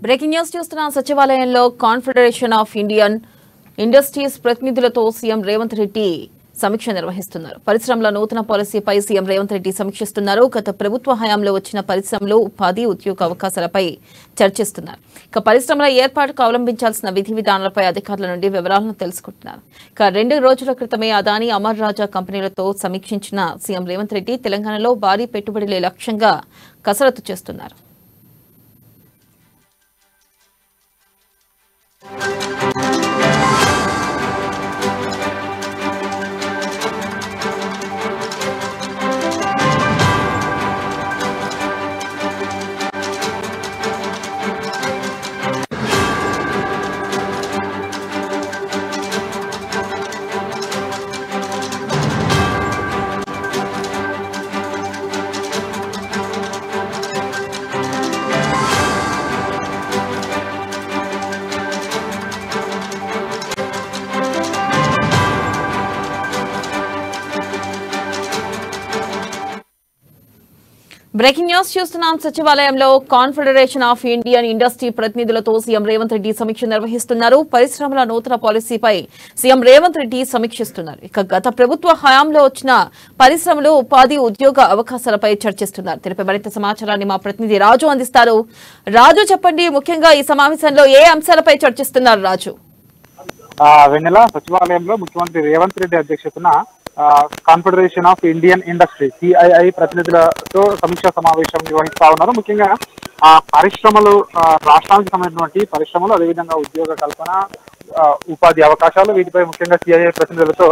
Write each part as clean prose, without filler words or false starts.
Breaking news చూస్తున్న సచివాలయంలో confederation of Indian industries ప్రతినిధులతో సీఎం రేవంత్ రెడ్డి సమీక్ష నిర్వహిస్తున్నారు. పరిశ్రమల నూతన పాలసీపై సీఎం రేవంత్ రెడ్డి సమీక్షిస్తున్నారు. గత ప్రభుత్వ హయాంలో వచ్చిన పరిశ్రమలు, ఉపాధి, ఉద్యోగ అవకాశాలపై చర్చిస్తున్నారు. ఇక పరిశ్రమల ఏర్పాటుకు అవలంబించాల్సిన విధి విధానాలపై అధికారుల నుండి వివరాలను తెలుసుకుంటున్నారు. ఇక 2 రోజుల క్రితమే అదానీ, అమర్ రాజా కంపెనీలతో సమీక్షించిన సీఎం రేవంత్ రెడ్డి తెలంగాణలో భారీ పెట్టుబడులే లక్ష్యంగా కసరత్తు చేస్తున్నారు. బ్రేకింగ్ న్యూస్ చూస్తున్నాం. సచివాలయంలో కాన్ఫెడరేషన్ ఆఫ్ ఇండియన్ ఇండస్ట్రీ ప్రతినిధులతో సీఎం రేవంత్ రెడ్డి సమీక్ష నిర్వహిస్తున్నారు. పరిశ్రమల నూతన పాలసీపై సీఎం రేవంత్ రెడ్డి సమీక్షిస్తున్నారు. ఇక గత ప్రభుత్వ హయాంలో వచ్చిన పరిశ్రమలు, ఉపాధి, ఉద్యోగ అవకాశాలపై చర్చిస్తున్నారు. తెలిపే మరింత సమాచారాన్ని మా ప్రతినిధి రాజు అందిస్తారు. రాజు, చెప్పండి, ముఖ్యంగా ఈ సమావేశంలో ఏ అంశాలపై చర్చిస్తున్నారు? రాజు. వెన్నెల, సచివాలయంలో ముఖ్యమంత్రి రేవంత్ రెడ్డి అధ్యక్షతన confederation of Indian industry CII ప్రతినిధులతో సమీక్షా సమావేశం నిర్వహిస్తా ఉన్నారు. ముఖ్యంగా పరిశ్రమలు, రాష్ట్రానికి సంబంధించినటువంటి పరిశ్రమలు, అదేవిధంగా ఉద్యోగ కల్పన, ఉపాధి అవకాశాలు, వీటిపై ముఖ్యంగా CII ప్రతినిధులతో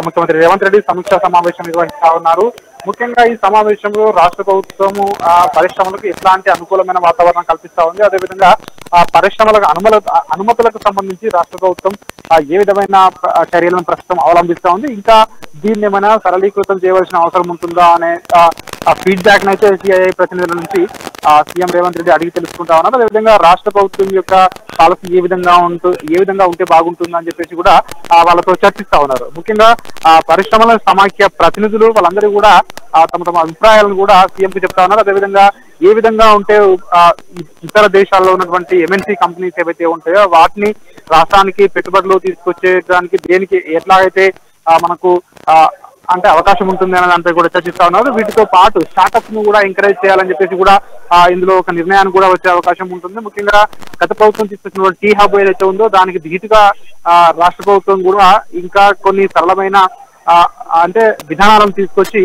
ముఖ్యమంత్రి రేవంత్ రెడ్డి సమీక్షా సమావేశం నిర్వహిస్తా ఉన్నారు. ముఖ్యంగా ఈ సమావేశంలో రాష్ట్ర ప్రభుత్వము పరిశ్రమలకు ఎట్లాంటి అనుకూలమైన వాతావరణం కల్పిస్తా ఉంది, అదేవిధంగా పరిశ్రమలకు అనుమతులకు సంబంధించి రాష్ట్ర ప్రభుత్వం ఏ విధమైన చర్యలను ప్రస్తుతం అవలంబిస్తా ఉంది, ఇంకా దీన్ని ఏమైనా సరళీకృతం చేయవలసిన అవసరం ఉంటుందా అనే ఫీడ్బ్యాక్ అయితే CII ప్రతినిధుల నుంచి సీఎం రేవంత్ రెడ్డి అడిగి తెలుసుకుంటా ఉన్నారు. అదేవిధంగా రాష్ట్ర ప్రభుత్వం యొక్క పాలసీ ఏ విధంగా ఉంటే బాగుంటుందని చెప్పేసి కూడా వాళ్ళతో చర్చిస్తా ఉన్నారు. ముఖ్యంగా పరిశ్రమల సమాఖ్య ప్రతినిధులు వాళ్ళందరూ కూడా తమ అభిప్రాయాలను కూడా సీఎంకి చెప్తా ఉన్నారు. అదేవిధంగా ఏ విధంగా ఉంటే ఇతర దేశాల్లో ఉన్నటువంటి MNC కంపెనీస్ ఏవైతే ఉంటాయో వాటిని రాష్ట్రానికి పెట్టుబడులు తీసుకొచ్చేదానికి దేనికి ఎట్లాగైతే మనకు అంటే అవకాశం ఉంటుంది అనే దానిపై కూడా చర్చిస్తా ఉన్నారు. వీటితో పాటు స్టార్టప్స్ ను కూడా ఎంకరేజ్ చేయాలని చెప్పేసి కూడా ఇందులో ఒక నిర్ణయానికి కూడా వచ్చే అవకాశం ఉంటుంది. ముఖ్యంగా గత ప్రభుత్వం తీసుకొచ్చిన టీ హబ్ ఏదైతే ఉందో దానికి ధీటుగా రాష్ట్ర ప్రభుత్వం కూడా ఇంకా కొన్ని సరళమైన అంటే విధానాలను తీసుకొచ్చి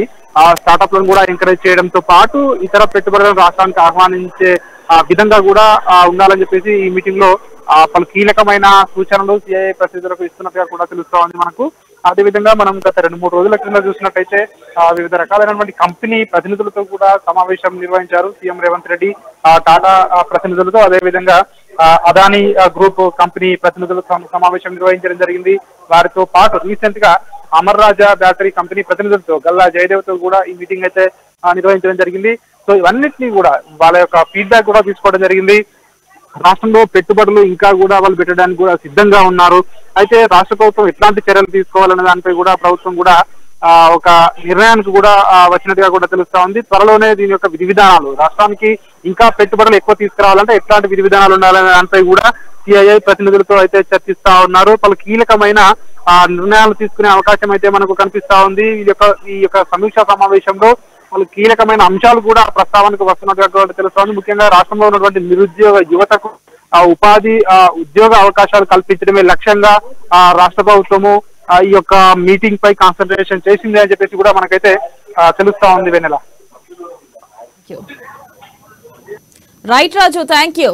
స్టార్టప్లను కూడా ఎంకరేజ్ చేయడంతో పాటు ఇతర పెట్టుబడులను రాష్ట్రానికి ఆహ్వానించే విధంగా కూడా ఉండాలని చెప్పేసి ఈ మీటింగ్ లో పలు కీలకమైన సూచనలు CII ప్రతినిధులకు ఇస్తున్నట్టుగా కూడా తెలుస్తా ఉంది మనకు. అదేవిధంగా మనం గత 2-3 రోజుల క్రింద చూసినట్టయితే వివిధ రకాలైనటువంటి కంపెనీ ప్రతినిధులతో కూడా సమావేశం నిర్వహించారు సీఎం రేవంత్ రెడ్డి. టాటా ప్రతినిధులతో, అదేవిధంగా అదానీ గ్రూప్ కంపెనీ ప్రతినిధులతో సమావేశం నిర్వహించడం జరిగింది. వారితో పాటు రీసెంట్ గా అమర్ రాజా బ్యాటరీ కంపెనీ ప్రతినిధులతో, గల్లా జయదేవ్తో కూడా ఈ మీటింగ్ అయితే నిర్వహించడం జరిగింది. సో ఇవన్నిటినీ కూడా వాళ్ళ యొక్క ఫీడ్బ్యాక్ కూడా తీసుకోవడం జరిగింది. రాష్ట్రంలో పెట్టుబడులు ఇంకా కూడా వాళ్ళు పెట్టడానికి కూడా సిద్ధంగా ఉన్నారు. అయితే రాష్ట్ర ప్రభుత్వం ఎట్లాంటి చర్యలు తీసుకోవాలనే దానిపై కూడా ప్రభుత్వం కూడా ఒక నిర్ణయానికి కూడా వచ్చినట్టుగా కూడా తెలుస్తా ఉంది. త్వరలోనే దీని యొక్క విధి విధానాలు, రాష్ట్రానికి ఇంకా పెట్టుబడులు ఎక్కువ తీసుకురావాలంటే ఎట్లాంటి విధి విధానాలు ఉండాలనే దానిపై కూడా CII ప్రతినిధులతో అయితే చర్చిస్తా ఉన్నారు. పలు కీలకమైన నిర్ణయాలు తీసుకునే అవకాశం అయితే మనకు కనిపిస్తా ఉంది. ఈ యొక్క సమీక్షా సమావేశంలో వాళ్ళు కీలకమైన అంశాలు కూడా ప్రస్తావనకు వస్తున్నట్టుగా తెలుస్తోంది. ముఖ్యంగా రాష్ట్రంలో ఉన్నటువంటి నిరుద్యోగ యువతకు ఉపాధి, ఉద్యోగ అవకాశాలు కల్పించడమే లక్ష్యంగా రాష్ట్ర ప్రభుత్వము ఈ యొక్క మీటింగ్ పై కాన్సన్ట్రేషన్ చేసింది అని చెప్పేసి కూడా మనకైతే తెలుస్తా ఉంది. Vennela. Right Raju, thank you.